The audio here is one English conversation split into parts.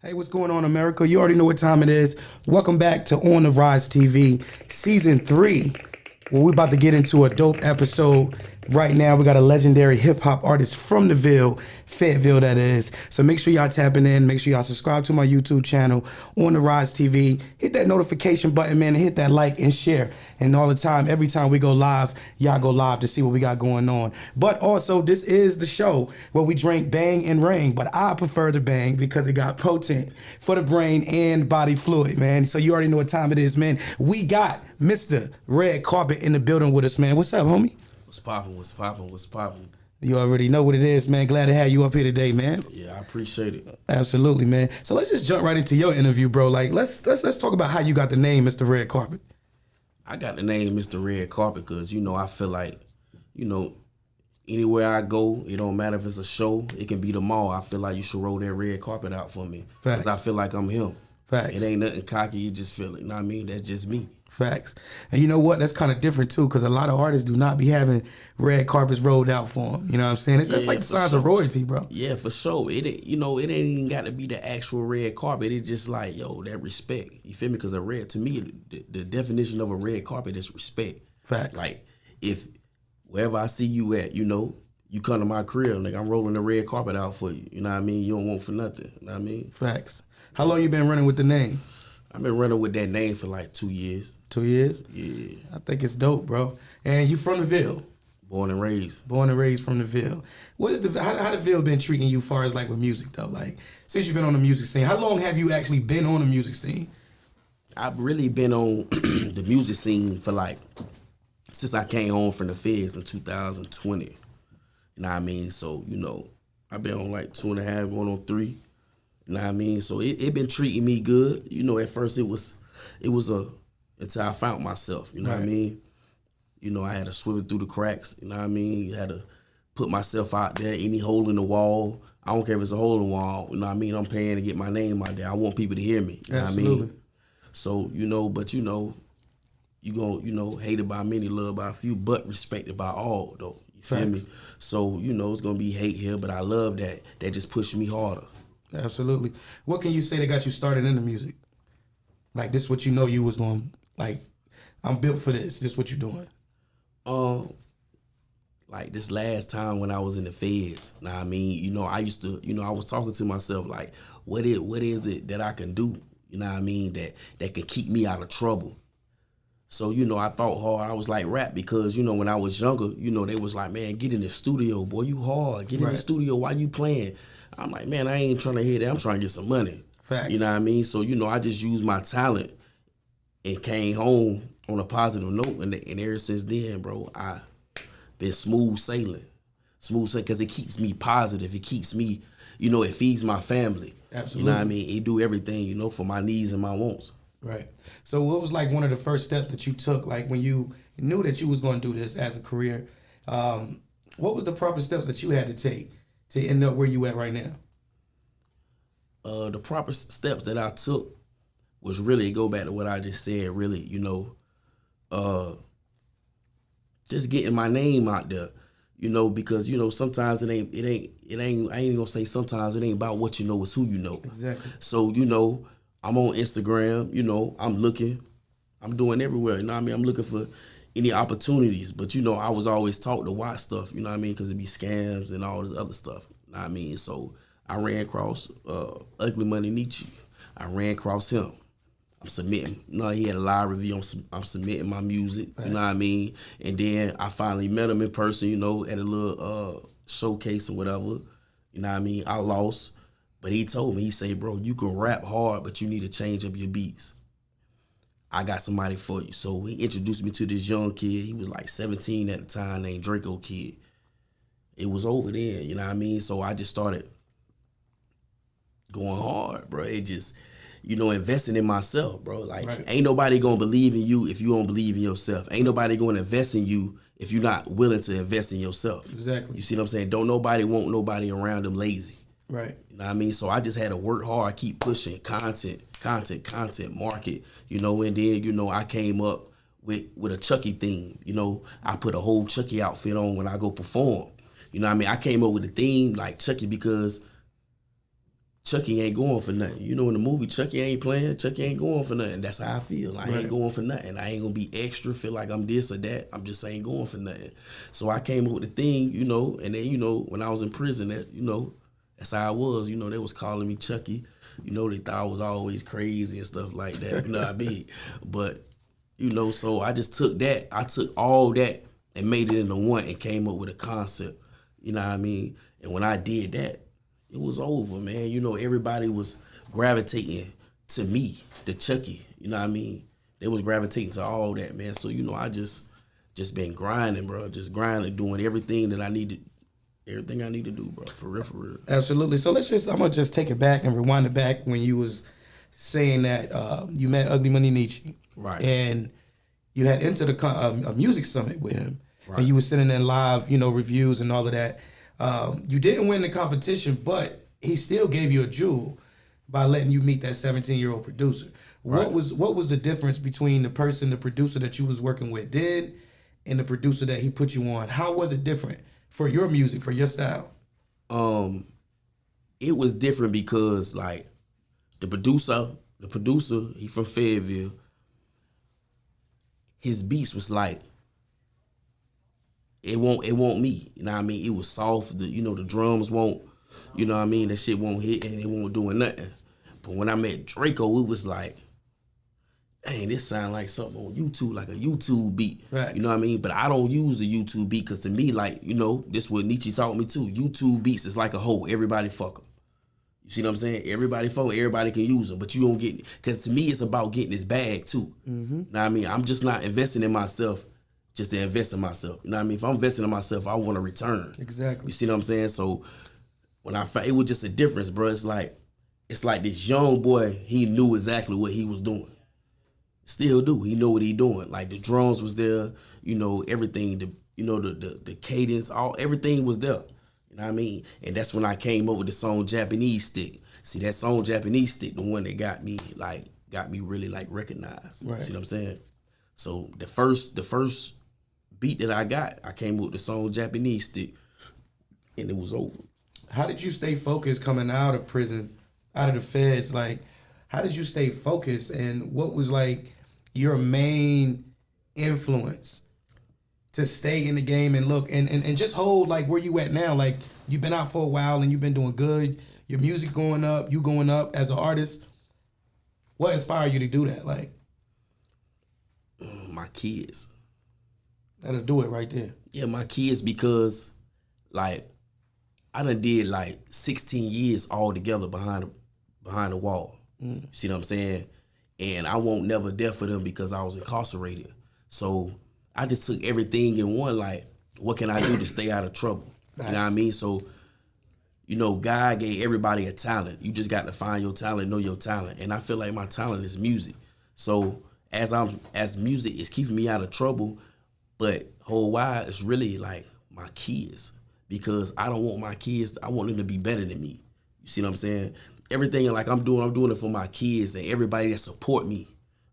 Hey, what's going on, America? You already know what time it is. Welcome back to On the Rise TV, Season 3. Well, we're about to get into a dope episode. Right now, we got a legendary hip-hop artist from the Ville, Fayetteville, that is. So make sure y'all tapping in. Make sure y'all subscribe to my YouTube channel, On the Rise TV. Hit that notification button, man, and hit that like and share. And all the time, every time we go live, y'all go live to see what we got going on. But also, this is the show where we drink Bang and Rain. But I prefer the Bang because it got protein for the brain and body fluid, man. So you already know what time it is, man. We got Mr. Red Carpet in the building with us, man. What's up, homie? What's poppin', what's poppin', what's poppin'? You already know what it is, man. Glad to have you up here today, man. Yeah, I appreciate it. Absolutely, man. So let's just jump right into your interview, bro. Like, let's talk about how you got the name Mr. Red Carpet. I got the name Mr. Red Carpet because, I feel like, anywhere I go, it don't matter if it's a show, it can be the mall. I feel like you should roll that red carpet out for me. Because I feel like I'm him. Facts. It ain't nothing cocky, you just feel it. You know what I mean? That's just me. Facts. And you know what? That's kind of different too, because a lot of artists do not be having red carpets rolled out for them. You know what I'm saying? That's like the signs of royalty, bro. Yeah, for sure. It ain't even got to be the actual red carpet. It's just like, that respect. You feel me? Because to me, the definition of a red carpet is respect. Facts. Like, if wherever I see you at, you come to my crib, nigga, I'm rolling the red carpet out for you. You know what I mean? You don't want for nothing. You know what I mean? Facts. How long you been running with the name? I've been running with that name for like 2 years. 2 years? Yeah. I think it's dope, bro. And you from the Ville? Born and raised. Born and raised from the Ville. What is how the Ville been treating you far as like with music though? Like since you've been on the music scene, how long have you actually been on the music scene? I've really been on the music scene for since I came home from the feds in 2020. You know what I mean? So, I've been on like 2.5, going on 3. You know what I mean? So it been treating me good. At first it was until I found myself. You know what I mean? I had to swivel through the cracks. You know what I mean? You had to put myself out there. Any hole in the wall, I don't care if it's a hole in the wall. You know what I mean? I'm paying to get my name out there. I want people to hear me. You know what I mean? So, but you gon' hated by many, loved by a few, but respected by all, though. You feel me? So, it's gonna be hate here, but I love that. That just pushed me harder. Absolutely. What can you say that got you started in the music? Like this what you was going, like, I'm built for this. This what you doing. Like this last time when I was in the feds, know what I mean? I used to, I was talking to myself like, what is it that I can do? You know what I mean? That can keep me out of trouble. So, I thought hard. I was like rap because, when I was younger, they was like, man, get in the studio, boy, you hard. Get in the studio, why you playing? I'm like, man, I ain't trying to hear that. I'm trying to get some money. Facts. You know what I mean? So, I just used my talent and came home on a positive note. And ever since then, bro, I been smooth sailing. Smooth sailing because it keeps me positive. It keeps me, it feeds my family. Absolutely. You know what I mean? It do everything, for my needs and my wants. Right. So what was like one of the first steps that you took, like when you knew that you was going to do this as a career? What was the proper steps that you had to take to end up where you at right now? The proper steps that I took was really go back to what I just said. Really, just getting my name out there. Because sometimes it ain't. I ain't gonna say sometimes it ain't about what you know, it's who you know. Exactly. So I'm on Instagram. I'm looking. I'm doing everywhere. You know what I mean? I'm looking for any opportunities. But I was always taught to watch stuff. You know what I mean? Because it be scams and all this other stuff. You know what I mean? So I ran across Ugly Money Nietzsche. I ran across him. I'm submitting. He had a live review. I'm submitting my music. You know what I mean? And then I finally met him in person, at a little showcase or whatever. You know what I mean? I lost. But he told me, he said, bro, you can rap hard, but you need to change up your beats. I got somebody for you. So he introduced me to this young kid. He was like 17 at the time, named Draco Kid. It was over there, you know what I mean? So I just started going hard, bro. It just, investing in myself, bro. Like, ain't nobody gonna believe in you if you don't believe in yourself. Ain't nobody gonna invest in you if you're not willing to invest in yourself. Exactly. You see what I'm saying? Don't nobody want nobody around them lazy. Right. You know what I mean? So I just had to work hard, keep pushing content, market, and then, I came up with a Chucky theme. I put a whole Chucky outfit on when I go perform. You know what I mean? I came up with a theme like Chucky because Chucky ain't going for nothing. You know, in the movie, Chucky ain't playing. Chucky ain't going for nothing. That's how I feel. I ain't going for nothing. I ain't gonna be extra, feel like I'm this or that. I'm just ain't going for nothing. So I came up with the thing, you know, and then, you know, when I was in prison, that, you know, that's how I was. You know, they was calling me Chucky. You know, they thought I was always crazy and stuff like that. You know what I mean? But, you know, so I just took that. I took all that and made it into one and came up with a concept. You know what I mean? And when I did that, it was over, man. You know, everybody was gravitating to me, the Chucky. You know what I mean? They was gravitating to all that, man. So, you know, I just been grinding, bro. Just grinding, doing everything that I needed, everything I need to do, bro. For real, for real. Absolutely. So I'm gonna just take it back and rewind it back when you was saying that you met Ugly Money Nietzsche, Right? And you had entered a music summit with him, Right. And you were sitting in live, you know, reviews and all of that. You didn't win the competition, but he still gave you a jewel by letting you meet that 17-year-old producer. Right. What was the difference between the producer that you was working with then, and the producer that he put you on? How was it different for your music, for your style? It was different because, like, the producer, he from Fayetteville. His beats was like, it won't me. You know what I mean? It was soft. The drums won't, you know what I mean? That shit won't hit and it won't doing nothing. But when I met Draco, it was like, dang, this sound like something on YouTube, like a YouTube beat. Right. You know what I mean? But I don't use the YouTube beat because to me, like, you know, this what Nietzsche taught me too. YouTube beats is like a hoe. Everybody fuck them. You see what I'm saying? Everybody fuck 'em, everybody can use them, but you don't get, because to me, it's about getting this bag too. Mm-hmm. You know what I mean? I'm just not investing in myself just to invest in myself. You know what I mean? If I'm investing in myself, I want a return. Exactly. You see what I'm saying? So when it was just a difference, bro. It's like this young boy, he knew exactly what he was doing. Still do. He know what he doing. Like the drums was there, you know, everything, the cadence, everything was there. You know what I mean? And that's when I came up with the song Japanese Stick. See, that song Japanese Stick, the one that got me really like recognized. Right. You see what I'm saying? So the first beat that I came up with the song Japanese Stick, and it was over. How did you stay focused coming out of prison, out of the feds? Like, how did you stay focused, and what was like your main influence to stay in the game and look and just hold like where you at now? Like, you've been out for a while and you've been doing good. Your music going up, you going up as an artist. What inspired you to do that? Like, my kids. that'll do it right there. Yeah, my kids, because like I done did like 16 years all together behind the wall. You see what I'm saying? And I won't never death for them because I was incarcerated. So I just took everything in one, like, what can I do to stay out of trouble? Nice. You know what I mean? So, you know, God gave everybody a talent. You just got to find your talent, know your talent. And I feel like my talent is music. So as music is keeping me out of trouble, but whole wide it's really like my kids, because I don't want my kids, I want them to be better than me. You see what I'm saying? Everything like I'm doing it for my kids and everybody that support me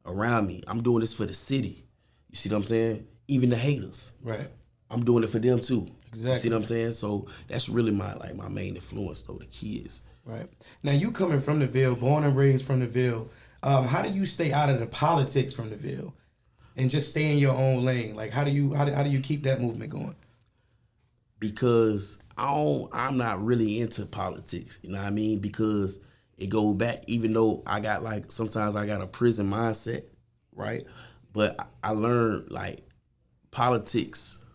around me. I'm doing this for the city. You see what I'm saying? Even the haters. Right. I'm doing it for them too. Exactly. You see what I'm saying? So that's really my main influence though, the kids. Right. Now you coming from the Ville, born and raised from the Ville. How do you stay out of the politics from the Ville and just stay in your own lane? Like, how do you keep that movement going? Because I'm not really into politics, you know what I mean? Because it goes back, even though sometimes I got a prison mindset, right? But I learned like politics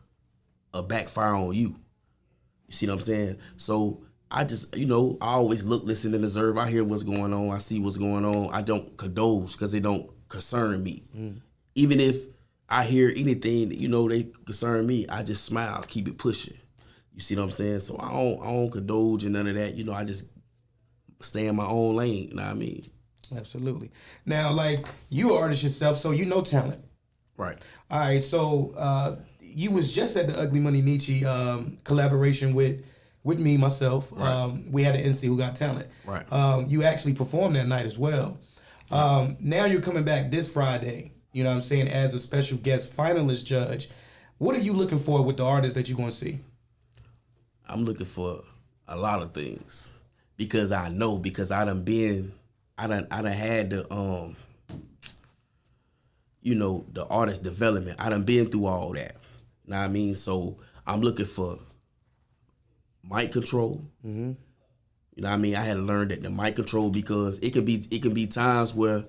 will backfire on you. You see what I'm saying? So I just, I always look, listen, and observe. I hear what's going on. I see what's going on. I don't condone because they don't concern me. Even if I hear anything that, they concern me, I just smile, keep it pushing. You see what I'm saying? So I don't condone and none of that. I just stay in my own lane. You know what I mean? Absolutely. Now, like, you are an artist yourself, so you know talent. Right. All right, so you was just at the Ugly Money Nietzsche collaboration with me, myself. Right. We had an NC Who Got Talent. Right. You actually performed that night as well. Now you're coming back this Friday, you know what I'm saying, as a special guest finalist judge. What are you looking for with the artists that you're going to see? I'm looking for a lot of things. because I know, because I done had the the artist development. I done been through all that. You know what I mean? So I'm looking for mic control. Mm-hmm. You know what I mean? I had to learn that the mic control, because it can be times where,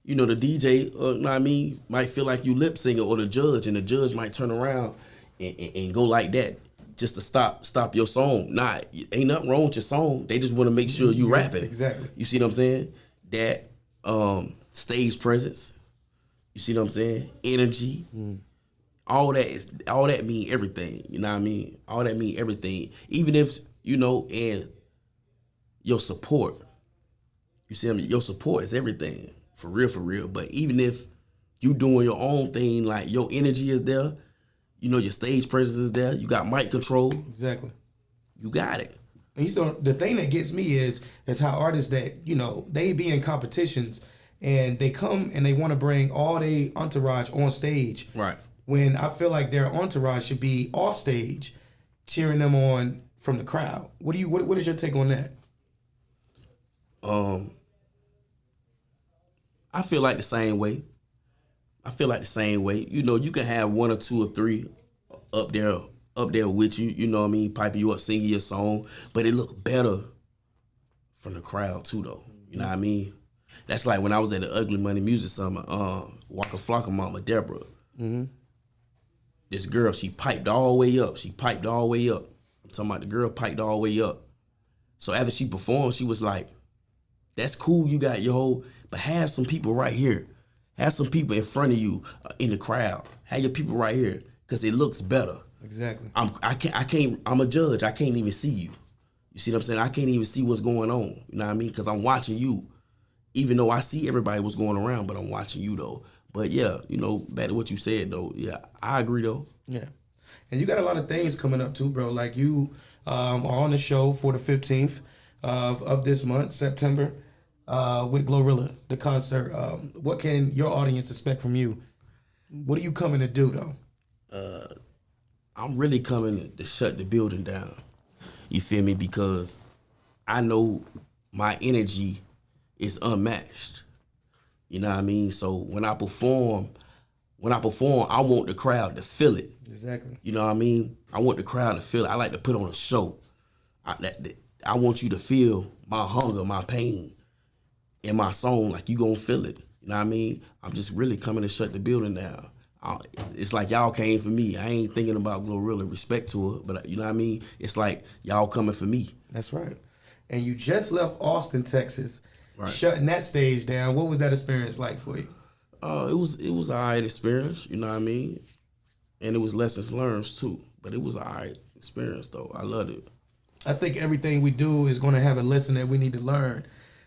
the DJ, you know what I mean, might feel like you lip singing, or the judge, and the judge might turn around and go like that just to stop your song. Nah, ain't nothing wrong with your song. They just want to make sure you rapping. Exactly. You see what I'm saying? That stage presence. You see what I'm saying? Energy. All that mean everything. You know what I mean? All that mean everything. Even if, and your support. You see what I mean? Your support is everything. For real. But even if you doing your own thing, like your energy is there, your stage presence is there, you got mic control. Exactly. You got it. And so the thing that gets me is how artists that, they be in competitions and they come and they want to bring all their entourage on stage. Right. When I feel like their entourage should be off stage cheering them on from the crowd. What is your take on that? I feel like the same way. You can have one or two or three up there with you, you know what I mean, piping you up, singing your song, but it look better from the crowd too, though. You know what I mean? That's like when I was at the Ugly Money Music Summit, Waka Flocka Mama Deborah. Mm-hmm. This girl, she piped all the way up. I'm talking about the girl piped all the way up. So after she performed, she was like, that's cool, you got your whole, but have some people right here. Have some people in front of you in the crowd. Have your people right here, because it looks better. Exactly. I'm a judge. I can't even see you. You see what I'm saying? I can't even see what's going on. You know what I mean? Because I'm watching you. Even though I see everybody what's going around, but I'm watching you though. But yeah, back to what you said though. Yeah, I agree though. Yeah. And you got a lot of things coming up too, bro. Like you are on the show for the 15th of this month, September, with Glorilla, the concert. What can your audience expect from you? What are you coming to do though? I'm really coming to shut the building down. You feel me? Because I know my energy is unmatched. You know what I mean? So when I perform, I want the crowd to feel it. Exactly. You know what I mean? I want the crowd to feel it. I like to put on a show. I want you to feel my hunger, my pain in my song, like you gonna feel it. You know what I mean? I'm just really coming to shut the building down. It's like y'all came for me. I ain't thinking about Glorilla, respect to her, but you know what I mean? It's like y'all coming for me. That's right. And you just left Austin, Texas, right, shutting that stage down. What was that experience like for you? It was an all right experience, you know what I mean? And it was lessons learned too, but it was an all right experience though. I loved it. I think everything we do is going to have a lesson that we need to learn,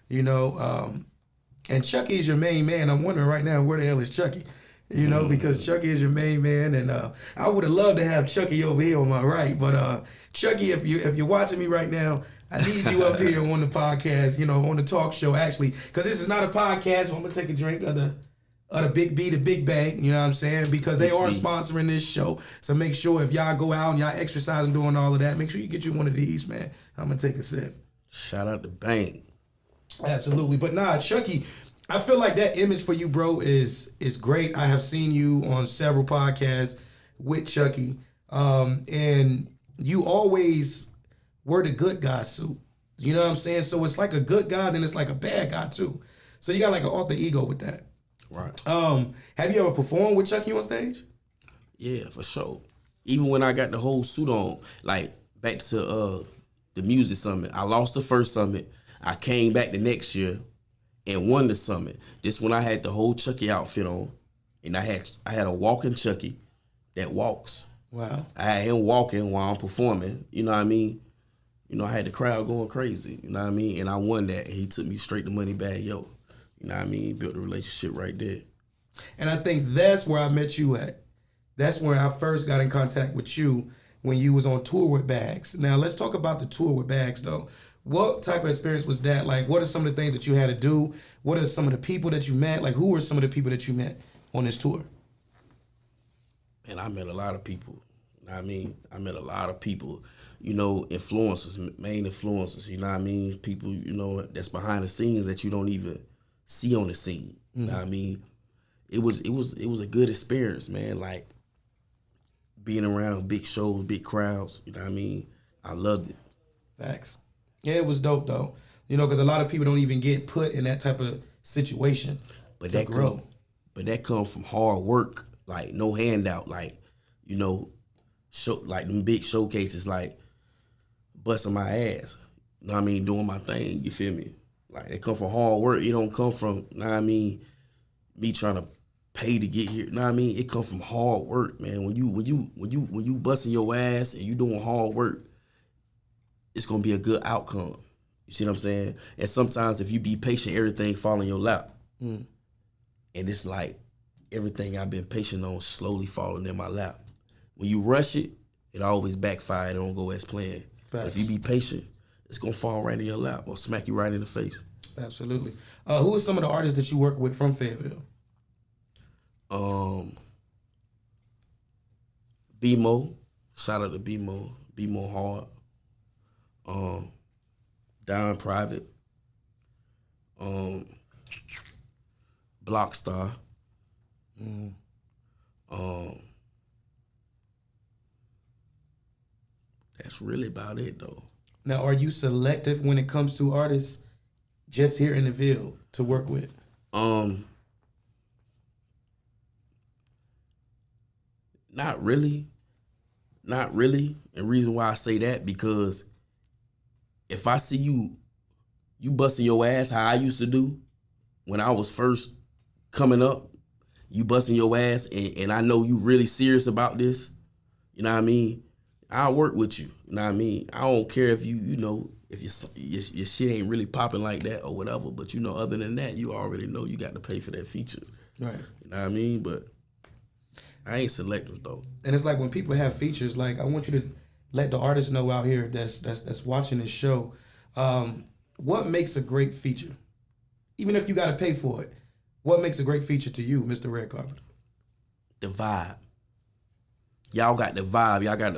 and Chucky is your main man. I'm wondering right now, where the hell is Chucky? Because Chucky is your main man, and I would have loved to have Chucky over here on my right, but Chucky, if you're watching me right now, I need you up here on the podcast, on the talk show, actually, because this is not a podcast, so I'm gonna take a drink of the Big B, the Big Bang, you know what I'm saying? Because they are sponsoring this show, so make sure if y'all go out and y'all exercise and doing all of that, make sure you get you one of these, man. I'm gonna take a sip. Shout out to Bang. Absolutely, but nah, Chucky, I feel like that image for you, bro, is great. I have seen you on several podcasts with Chucky, and you always wear the good guy suit. You know what I'm saying? So it's like a good guy, then it's like a bad guy too. So you got like an alter ego with that. Right. Have you ever performed with Chucky on stage? Yeah, for sure. Even when I got the whole suit on, like back to the music summit, I lost the first summit. I came back the next year and won the summit. This when I had the whole Chucky outfit on, and I had a walking Chucky that walks. Wow. I had him walking while I'm performing. You know what I mean? I had the crowd going crazy. You know what I mean? And I won that, and he took me straight to Money Bag Yo. You know what I mean? He built a relationship right there. And I think that's where I met you at. That's where I first got in contact with you, when you was on tour with Bags. Now let's talk about the tour with Bags though. What type of experience was that? Like, what are some of the things that you had to do? What are some of the people that you met? Like, who were some of the people that you met on this tour? And I met a lot of people. You know what I mean? I met a lot of people, you know, influencers, main influencers, you know what I mean? People, you know, that's behind the scenes that you don't even see on the scene. You know what I mean? It was a good experience, man. Like being around big shows, big crowds, you know what I mean? I loved it. Facts. Yeah, it was dope though. You know, because a lot of people don't even get put in that type of situation But to grow. But that comes from hard work, like no handout, like, you know, like them big showcases, like busting my ass. You know what I mean? Doing my thing, you feel me? Like it come from hard work. It don't come from, you know what I mean, me trying to pay to get here. You know what I mean? It come from hard work, man. When you busting your ass and you doing hard work, it's gonna be a good outcome. You see what I'm saying? And sometimes if you be patient, everything fall in your lap. And it's like everything I've been patient on slowly falling in my lap. When you rush it, it always backfire. It don't go as planned. But if you be patient, it's gonna fall right in your lap or smack you right in the face. Absolutely. Who are some of the artists that you work with from Fayetteville? B-Mo. Shout out to B-Mo. B-Mo hard. Down Private. Blockstar. That's really about it though. Now, are you selective when it comes to artists just here in the Ville to work with? Not really. Not really. And reason why I say that, because if I see you busting your ass how I used to do when I was first coming up, you busting your ass and I know you really serious about this, you know what I mean? I'll work with you, you know what I mean? I don't care if you know, if your shit ain't really popping like that or whatever, but you know, other than that, you already know you got to pay for that feature. Right. You know what I mean? But I ain't selective though. And it's like when people have features, like I want you to let the artists know out here that's watching this show, what makes a great feature? Even if you got to pay for it, what makes a great feature to you, Mr. Red Carpet? The vibe. Y'all got the vibe. Y'all got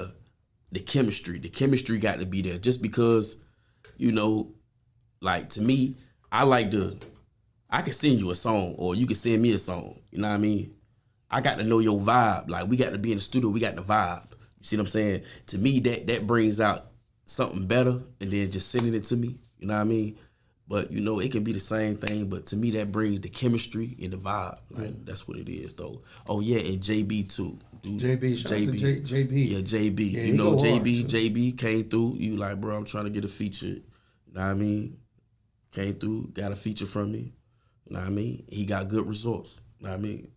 the chemistry. The chemistry got to be there. Just because, you know, like to me, I can send you a song or you can send me a song. You know what I mean? I got to know your vibe. Like we got to be in the studio. We got the vibe. You see what I'm saying? To me, that brings out something better and then just sending it to me. You know what I mean? But, you know, it can be the same thing. But to me, that brings the chemistry and the vibe. Like, that's what it is, though. Oh, yeah, and JB, too. Dude, JB, shout out to JB. Yeah, JB. Yeah, you know, JB came through. You like, bro, I'm trying to get a feature. You know what I mean? Came through, got a feature from me. You know what I mean? He got good results. You know what I mean?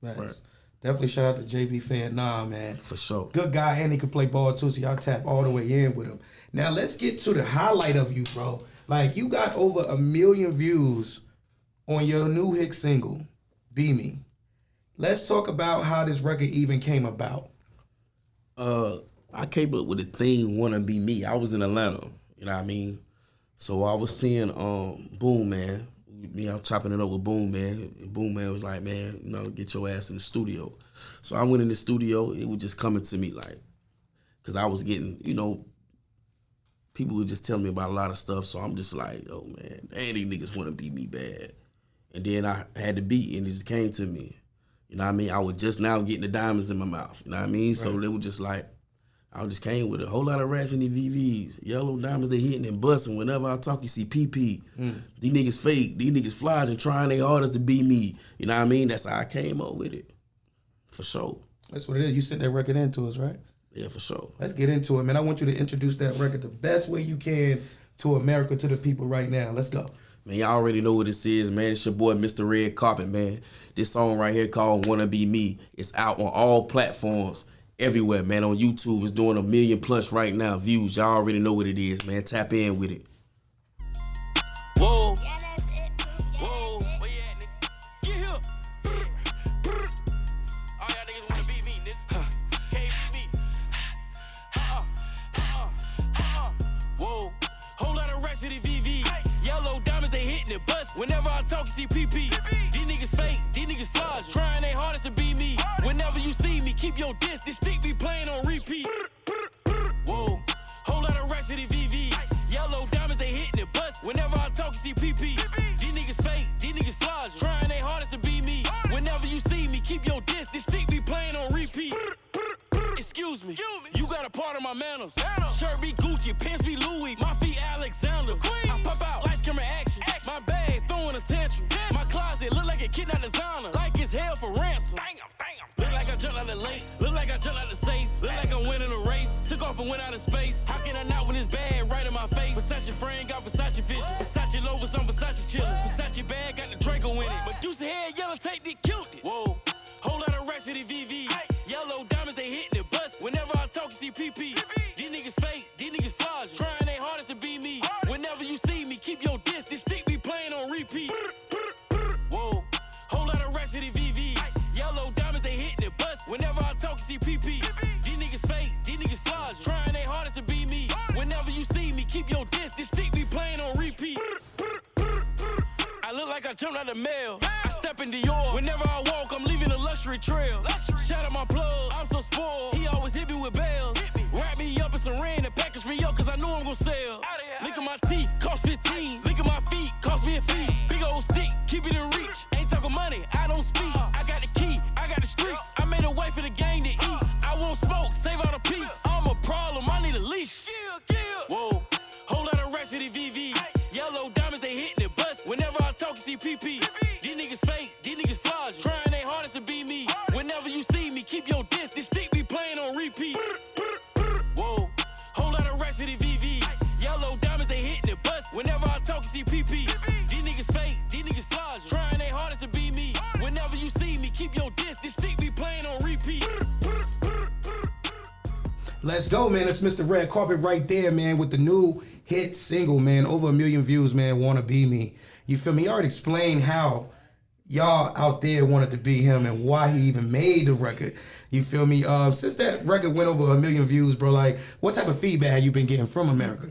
Right. Definitely shout out to JB fan. Nah, man. For sure. Good guy, and he can play ball, too, so y'all tap all the way in with him. Now, let's get to the highlight of you, bro. Like, you got over 1 million views on your new hit single, Be Me. Let's talk about how this record even came about. I came up with the thing, Wanna Be Me. I was in Atlanta, you know what I mean? So I was seeing Boom Man. I was chopping it up with Boom Man. And Boom Man was like, man, you know, get your ass in the studio. So I went in the studio. It was just coming to me like, because I was getting, you know, people would just tell me about a lot of stuff, so I'm just like, oh man, dang, these niggas want to beat me bad. And then I had the beat, and it just came to me. You know what I mean? I was just now getting the diamonds in my mouth. You know what I mean? Right. So they were just like, I just came with a whole lot of rats in the VVs. Yellow diamonds, they hitting and busting. Whenever I talk, you see PP. These niggas fake. These niggas flies and trying their hardest to be me. You know what I mean? That's how I came up with it. For sure. That's what it is. You sent that record into us, right? Yeah, for sure. Let's get into it, man. I want you to introduce that record the best way you can to America, to the people right now. Let's go. Man, y'all already know what this is, man. It's your boy, Mr. Red Carpet, man. This song right here called Wanna Be Me. It's out on all platforms, everywhere, man. On YouTube, it's doing 1 million plus right now views. Y'all already know what it is, man. Tap in with it. Whoa. Whoa. Where you at, nigga? Get here. All y'all niggas wanna be me, nigga. Can't be me. Whoa. Whole lot of racks for the VVs. Yellow diamonds, they hitting and bustin'. Whenever I talk, you see PP. These niggas fake, these niggas flaws. Trying their hardest to be me. Whenever you see me, keep your distance. Stick be playing on repeat. my manners. Shirt be Gucci, pants be Louis, my feet Alexander. I pop out, lights, camera, action. My bag throwing a tantrum. My closet look like a kid out of designer, like it's hell for ransom. Look like I jumped out the lake, look like I jumped out the safe, look like I'm winning a race. Took off and went out of space. How can I not when it's bad right in my face? Versace frame got Versace vision. Versace loafers on Versace chillin'. Versace bag got the Draco in it. But Deuce head yellow tape that killed it. Whoa, whole lot of racks for the VVs. Yellow diamonds they hitting the bus. Whenever I talk, you see PP. These niggas fake, these niggas fraudulent. Trying their hardest to be me. Whenever you see me, keep your distance. Stick be playing on repeat. Whoa, whole lot of racks for the VVs. Yellow diamonds they hitting the bus. Whenever I talk, you see PP. These niggas fake, these niggas fraudulent. Trying their hardest to be me. Whenever you see me, keep your distance. Stick be playing on repeat. I look like I jumped out the mail. I step in Dior. Whenever I walk, I'm leaving a luxury trail. Shout out my plug, I'm so spoiled. He always hit me with bells. Wrap me up in saran and package me up, cause I know I'm gon' sell. Look at my teeth, cost 15. Look at my feet, cost me a fee. Big old stick, keep it in reach. Ain't talking money, I don't speak. I got the key, I got the streets. I made a way for the gang to eat. I won't smoke, save all the peace. I'm a problem, I need a leash. Whoa, whole lot of racks for the VVs. Yellow diamonds, they hitting the bus. Whenever I talk, you see PP. These niggas fake, these niggas fraudulent. Trying their hardest to be me. Whenever you see me, keep your distance. Stick be playing on repeat. Whoa, whole lot of racks for the VVs. Yellow diamonds, they hitting the bus. Whenever I talk, you see PP. These niggas fake, these niggas fraudulent. Trying their hardest to be me. Whenever you see me, keep your distance. Stick be playing on repeat. Let's go, man. That's Mr. Red Carpet right there, man, with the new hit single, man. Over 1 million views, man. Wanna Be Me. You feel me? He already explained how y'all out there wanted to be him and why he even made the record. You feel me? Since that record went over 1 million views, bro, like, what type of feedback have you been getting from America?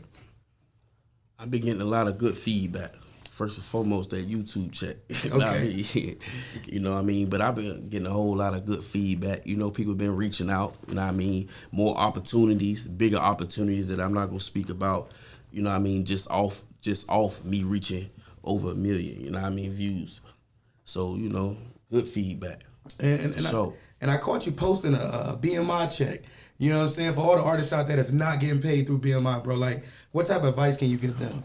I've been getting a lot of good feedback. First and foremost, that YouTube check. You know what I mean? You know what I mean? But I've been getting a whole lot of good feedback. You know, people been reaching out. You know what I mean? More opportunities, bigger opportunities that I'm not gonna speak about. You know what I mean? Just off me reaching over 1 million. You know what I mean? Views. So you know, good feedback. And I caught you posting a BMI check. You know what I'm saying? For all the artists out there that's not getting paid through BMI, bro. Like, what type of advice can you give them?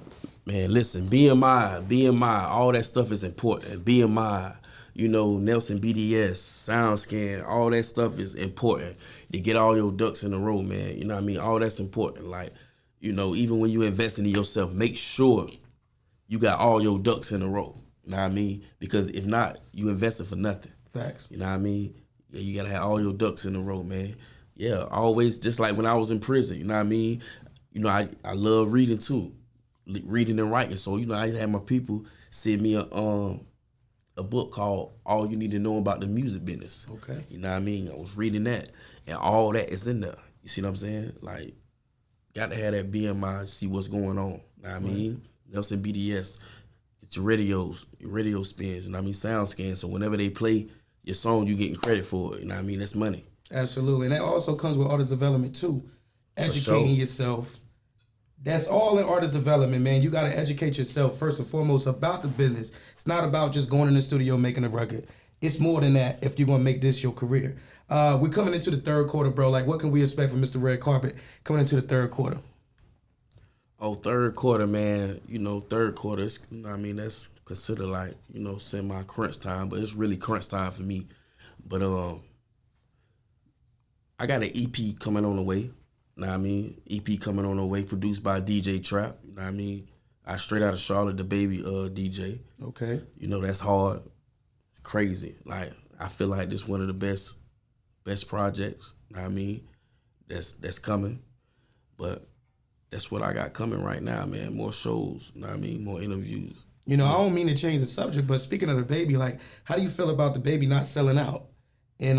Man, listen, BMI, all that stuff is important. BMI, you know, Nelson BDS, SoundScan, all that stuff is important to get all your ducks in a row, man. You know what I mean? All that's important. Like, you know, even when you invest in yourself, make sure you got all your ducks in a row. You know what I mean? Because if not, you invested for nothing. Facts. You know what I mean? Yeah, you gotta have all your ducks in a row, man. Yeah, always, just like when I was in prison, you know what I mean? You know, I love reading too. Reading and writing. So, you know, I had my people send me a book called All You Need to Know About the Music Business. Okay. You know what I mean? I was reading that, and all that is in there. You see what I'm saying? Like, got to have that BMI, see what's going on. You know what I mean? Nelson BDS, it's your radio spins, you know what I mean? Sound scan. So whenever they play your song, you getting credit for it. You know what I mean? That's money. Absolutely. And that also comes with artist development too. Educating sure. yourself. That's all in artist development, man. You got to educate yourself first and foremost about the business. It's not about just going in the studio making a record. It's more than that if you're going to make this your career. We're coming into the third quarter, bro. Like, what can we expect from Mr. Red Carpet coming into the third quarter? Oh, third quarter, man. You know, third quarter, you know what I mean, that's considered like, you know, semi-crunch time, but it's really crunch time for me. But I got an EP coming on the way. You know what I mean? EP coming on the way, produced by DJ Trap. You know what I mean? I straight out of Charlotte, the baby DJ. Okay. You know, that's hard. It's crazy. Like, I feel like this one of the best projects, you know what I mean? That's coming. But that's what I got coming right now, man. More shows, you know what I mean? More interviews. You know, I don't mean to change the subject, but speaking of the baby, like, how do you feel about the baby not selling out in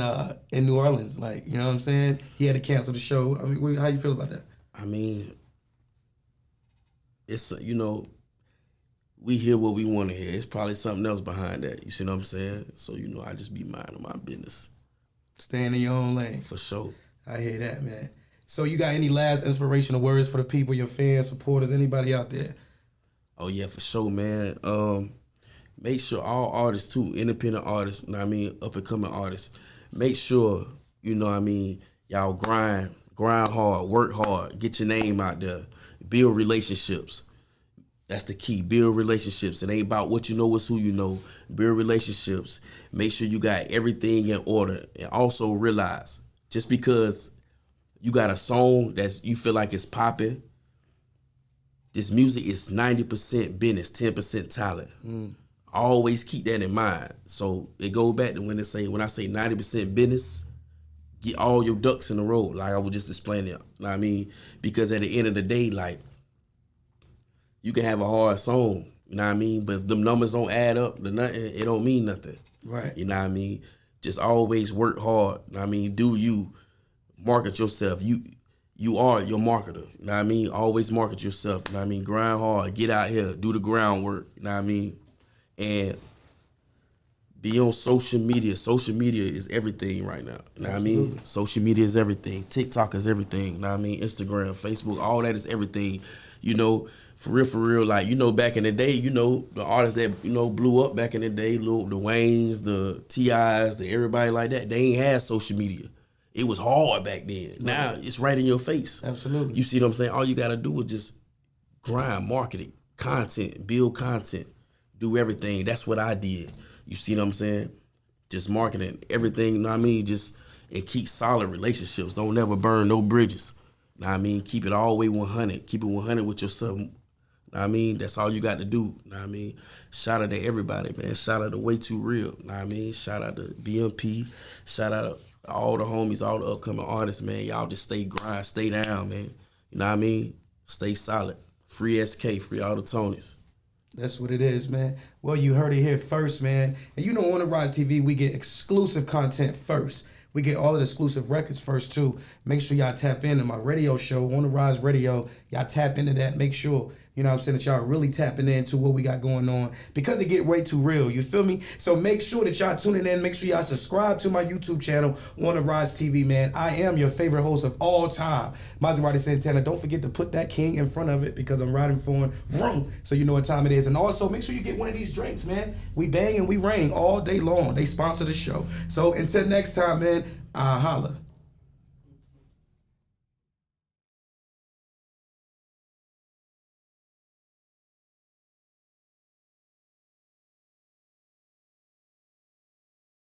New Orleans? Like, you know what I'm saying? He had to cancel the show. I mean, how you feel about that? I mean, it's, you know, we hear what we want to hear. It's probably something else behind that. You see what I'm saying? So, you know, I just be minding my business. Staying in your own lane. For sure. I hear that, man. So you got any last inspirational words for the people, your fans, supporters, anybody out there? Oh, yeah, for sure, man. Make sure all artists, too, independent artists, you know what I mean, up-and-coming artists, make sure, you know what I mean, y'all grind Grind hard, work hard, get your name out there, build relationships. That's the key. Build relationships. It ain't about what you know, it's who you know. Build relationships. Make sure you got everything in order. And also realize, just because you got a song that you feel like it's popping, this music is 90% business, 10% talent. Always keep that in mind. So it goes back to when I say 90% business, get all your ducks in a row, like I was just explaining. You know what I mean? Because at the end of the day, like, you can have a hard song, you know what I mean? But if them numbers don't add up to nothing, it don't mean nothing. Right. You know what I mean? Just always work hard. You know what I mean? Do you market yourself? You are your marketer. You know what I mean? Always market yourself. You know what I mean? Grind hard. Get out here. Do the groundwork. You know what I mean? And be on social media. Social media is everything right now. You know what I mean? Social media is everything. TikTok is everything. You know what I mean? Instagram, Facebook, all that is everything. You know, for real, like, you know, back in the day, you know, the artists that, you know, blew up back in the day, the Waynes, the T.I.s, the everybody like that, they ain't had social media. It was hard back then. Right. Now, it's right in your face. Absolutely. You see what I'm saying? All you got to do is just grind, market it, content, build content, do everything. That's what I did. You see what I'm saying? Just marketing everything, you know what I mean? Just, and keep solid relationships. Don't never burn no bridges. You know what I mean? Keep it all the way 100. Keep it 100 with yourself. You know what I mean? That's all you got to do. You know what I mean? Shout out to everybody, man. Shout out to Way Too Real. You know what I mean? Shout out to BMP. Shout out to all the homies, all the upcoming artists, man. Y'all just stay grind, stay down, man. You know what I mean? Stay solid. Free SK, free all the Tonys. That's what it is, man. Well, you heard it here first, man. And you know, on the Rize TV, we get exclusive content first. We get all of the exclusive records first, too. Make sure y'all tap into my radio show on the Rize Radio. Y'all tap into that. Make sure, you know what I'm saying, that y'all really tapping into what we got going on, because it get way too real. You feel me? So make sure that y'all tuning in. Make sure y'all subscribe to my YouTube channel on the Rize TV, man. I am your favorite host of all time, Mazerati Santana. Don't forget to put that king in front of it, because I'm riding for him. Vroom, so you know what time it is. And also, make sure you get one of these drinks, man. We bang and we rain all day long. They sponsor the show. So until next time, man, holla.